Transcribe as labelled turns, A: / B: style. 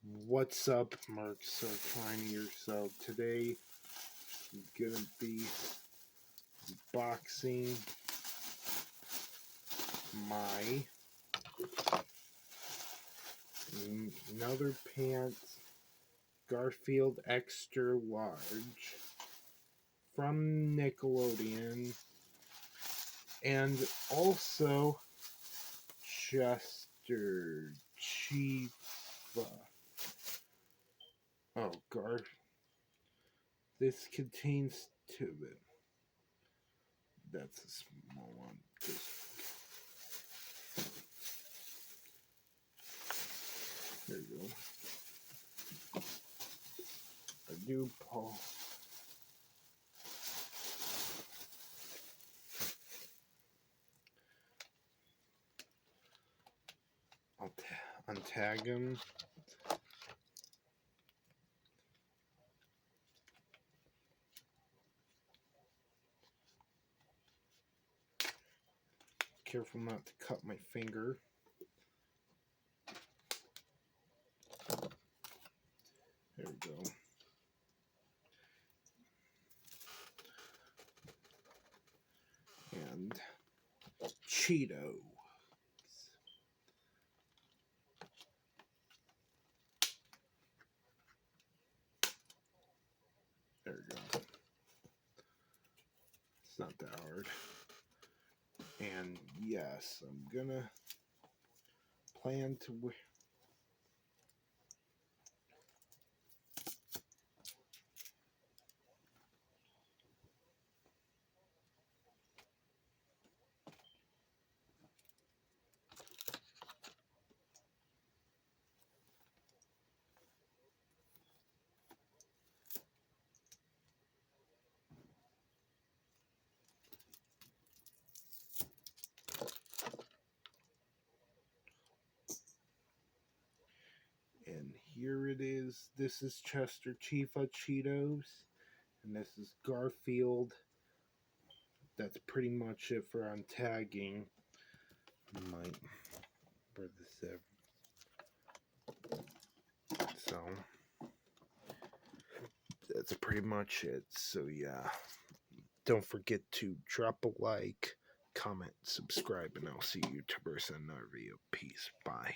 A: What's up, Mark Sartini? So today I'm gonna be unboxing my another pants Garfield extra large from Nickelodeon, and also Chester Cheetah. Oh, this contains two of it. That's a small one. There you go. I do pull. I'll untag him. Careful not to cut my finger. There we go. And Cheetos. There we go. It's not that hard. And yes, I'm gonna plan to wear. And here it is. This is Chester Cheetah Cheetos, and this is Garfield. That's pretty much it for untagging. Might for the so that's pretty much it. So yeah, don't forget to drop a like, comment, subscribe, and I'll see you YouTubers in another video. Peace. Bye.